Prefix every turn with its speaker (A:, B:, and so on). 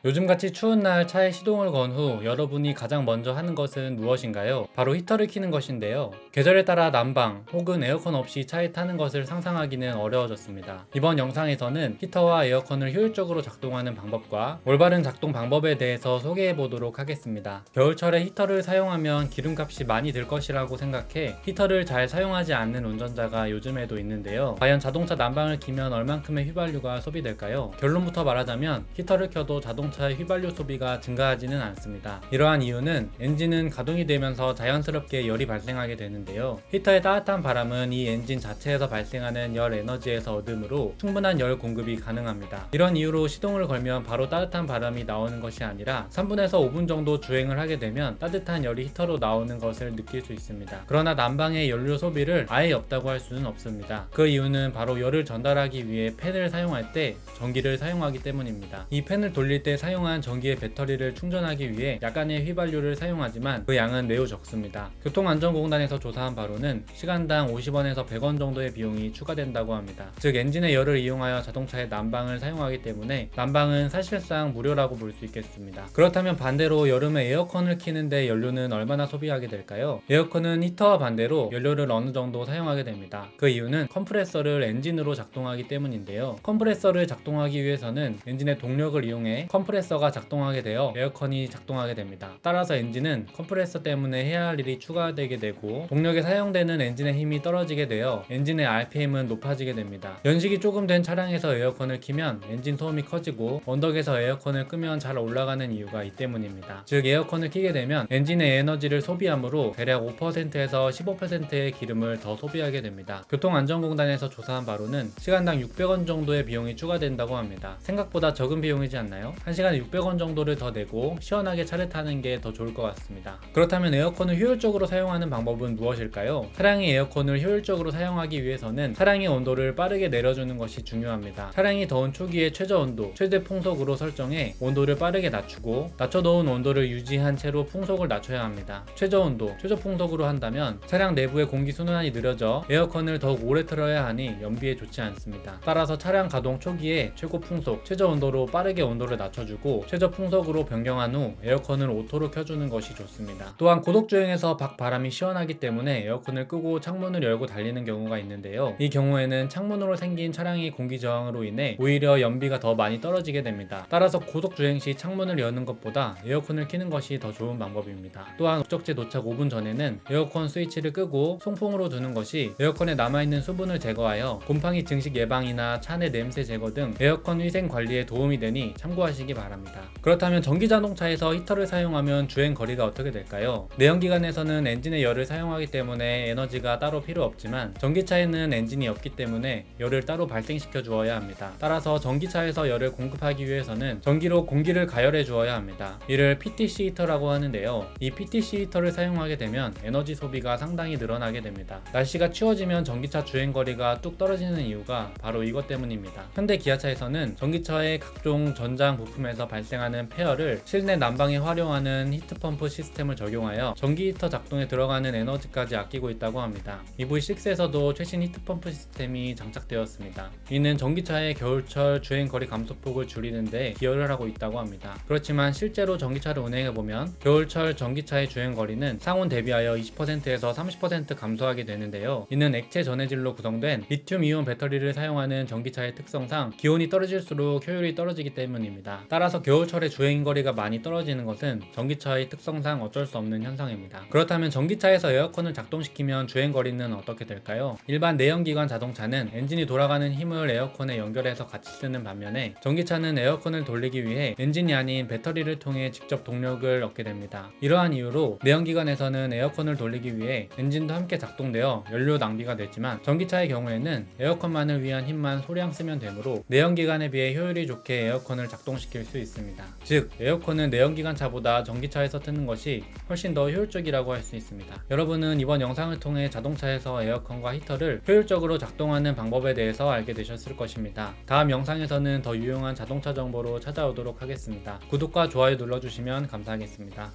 A: 요즘같이 추운 날 차에 시동을 건 후 여러분이 가장 먼저 하는 것은 무엇인가요? 바로 히터를 켜는 것인데요. 계절에 따라 난방 혹은 에어컨 없이 차에 타는 것을 상상하기는 어려워졌습니다. 이번 영상에서는 히터와 에어컨을 효율적으로 작동하는 방법과 올바른 작동 방법에 대해서 소개해 보도록 하겠습니다. 겨울철에 히터를 사용하면 기름값이 많이 들 것이라고 생각해 히터를 잘 사용하지 않는 운전자가 요즘에도 있는데요. 과연 자동차 난방을 키면 얼만큼의 휘발유가 소비될까요? 결론부터 말하자면 히터를 켜도 자동차의 휘발유 소비가 증가하지는 않습니다. 이러한 이유는 엔진은 가동이 되면서 자연스럽게 열이 발생하게 되는데요. 히터의 따뜻한 바람은 이 엔진 자체에서 발생하는 열 에너지에서 얻으므로 충분한 열 공급이 가능합니다. 이런 이유로 시동을 걸면 바로 따뜻한 바람이 나오는 것이 아니라 3분에서 5분 정도 주행을 하게 되면 따뜻한 열이 히터로 나오는 것을 느낄 수 있습니다. 그러나 난방의 연료 소비를 아예 없다고 할 수는 없습니다. 그 이유는 바로 열을 전달하기 위해 팬을 사용할 때 전기를 사용하기 때문입니다. 이 팬을 돌릴 때 사용한 전기의 배터리를 충전하기 위해 약간의 휘발유를 사용하지만 그 양은 매우 적습니다. 교통안전공단에서 조사한 바로는 시간당 50원에서 100원 정도의 비용이 추가된다고 합니다. 즉 엔진의 열을 이용하여 자동차의 난방을 사용하기 때문에 난방은 사실상 무료라고 볼 수 있겠습니다. 그렇다면 반대로 여름에 에어컨을 켜는데 연료는 얼마나 소비하게 될까요? 에어컨은 히터와 반대로 연료를 어느 정도 사용하게 됩니다. 그 이유는 컴프레서를 엔진으로 작동하기 때문인데요. 컴프레서를 작동하기 위해서는 엔진의 동력을 이용해 컴프레서가 작동하게 되어 에어컨이 작동하게 됩니다. 따라서 엔진은 컴프레서 때문에 해야 할 일이 추가되게 되고 동력에 사용되는 엔진의 힘이 떨어지게 되어 엔진의 RPM은 높아지게 됩니다. 연식이 조금 된 차량에서 에어컨을 켜면 엔진 소음이 커지고 언덕에서 에어컨을 끄면 잘 올라가는 이유가 이 때문입니다. 즉 에어컨을 켜게 되면 엔진의 에너지를 소비하므로 대략 5%에서 15%의 기름을 더 소비하게 됩니다. 교통안전공단에서 조사한 바로는 시간당 600원 정도의 비용이 추가된다고 합니다. 생각보다 적은 비용이지 않나요? 1시간에 600원 정도를 더 내고 시원하게 차를 타는 게 더 좋을 것 같습니다. 그렇다면 에어컨을 효율적으로 사용하는 방법은 무엇일까요? 차량의 에어컨을 효율적으로 사용하기 위해서는 차량의 온도를 빠르게 내려주는 것이 중요합니다. 차량이 더운 초기에 최저 온도, 최대 풍속으로 설정해 온도를 빠르게 낮추고 낮춰놓은 온도를 유지한 채로 풍속을 낮춰야 합니다. 최저 온도, 최저 풍속으로 한다면 차량 내부의 공기 순환이 느려져 에어컨을 더욱 오래 틀어야 하니 연비에 좋지 않습니다. 따라서 차량 가동 초기에 최고 풍속, 최저 온도로 빠르게 온도를 낮춰주고 최저 풍속으로 변경한 후 에어컨을 오토로 켜주는 것이 좋습니다. 또한 고속주행에서 밖 바람이 시원하기 때문에 에어컨을 끄고 창문을 열고 달리는 경우가 있는데요. 이 경우에는 창문으로 생긴 차량의 공기 저항으로 인해 오히려 연비가 더 많이 떨어지게 됩니다. 따라서 고속주행 시 창문을 여는 것보다 에어컨을 켜는 것이 더 좋은 방법입니다. 또한 목적지 도착 5분 전에는 에어컨 스위치를 끄고 송풍으로 두는 것이 에어컨에 남아있는 수분을 제거하여 곰팡이 증식 예방이나 차 내 냄새 제거 등 에어컨 위생 관리에 도움이 되니 참고하시기 바랍니다. 그렇다면 전기자동차에서 히터를 사용하면 주행 거리가 어떻게 될까요? 내연기관에서는 엔진의 열을 사용하기 때문에 에너지가 따로 필요 없지만 전기차에는 엔진이 없기 때문에 열을 따로 발생시켜 주어야 합니다. 따라서 전기차에서 열을 공급하기 위해서는 전기로 공기를 가열해 주어야 합니다. 이를 PTC 히터라고 하는데요. 이 PTC 히터를 사용하게 되면 에너지 소비가 상당히 늘어나게 됩니다. 날씨가 추워지면 전기차 주행거리가 뚝 떨어지는 이유가 바로 이것 때문입니다. 현대 기아차에서는 전기차의 각종 전장 부품에서 발생하는 폐열을 실내 난방에 활용하는 히트펌프 시스템을 적용하여 전기 히터 작동에 들어가는 에너지까지 아끼고 있다고 합니다. EV6에서도 최신 히트펌프 시스템이 장착되었습니다. 이는 전기차의 겨울철 주행거리 감소폭을 줄이는데 기여를 하고 있다고 합니다. 그렇지만 실제로 전기차를 운행해보면 겨울철 전기차의 주행거리는 상온 대비하여 20%에서 30% 감소하게 되는데요. 이는 액체 전해질로 구성된 리튬이온 배터리를 사용하는 전기차의 특성상 기온이 떨어질수록 효율이 떨어지기 때문입니다. 따라서 겨울철에 주행거리가 많이 떨어지는 것은 전기차의 특성상 어쩔 수 없는 현상입니다. 그렇다면 전기차에서 에어컨을 작동시키면 주행거리는 어떻게 될까요? 일반 내연기관 자동차는 엔진이 돌아가는 힘을 에어컨에 연결해서 같이 쓰는 반면에 전기차는 에어컨을 돌리기 위해 엔진이 아닌 배터리를 통해 직접 동력을 얻게 됩니다. 이러한 이유로 내연기관에서는 에어컨을 돌리기 위해 엔진도 함께 작동되어 연료 낭비가 되지만 전기차의 경우에는 에어컨만을 위한 힘만 소량 쓰면 되므로 내연기관에 비해 효율이 좋게 에어컨을 작동시킬 수 있습니다. 즉 에어컨은 내연기관차보다 전기차에서 트는 것이 훨씬 더 효율적이라고 할 수 있습니다. 여러분은 이번 영상을 통해 자동차에서 에어컨과 히터를 효율적으로 작동하는 방법에 대해서 알게 되셨을 것입니다. 다음 영상에서는 더 유용한 자동차 정보로 찾아오도록 하겠습니다. 구독과 좋아요 눌러주시면 감사하겠습니다.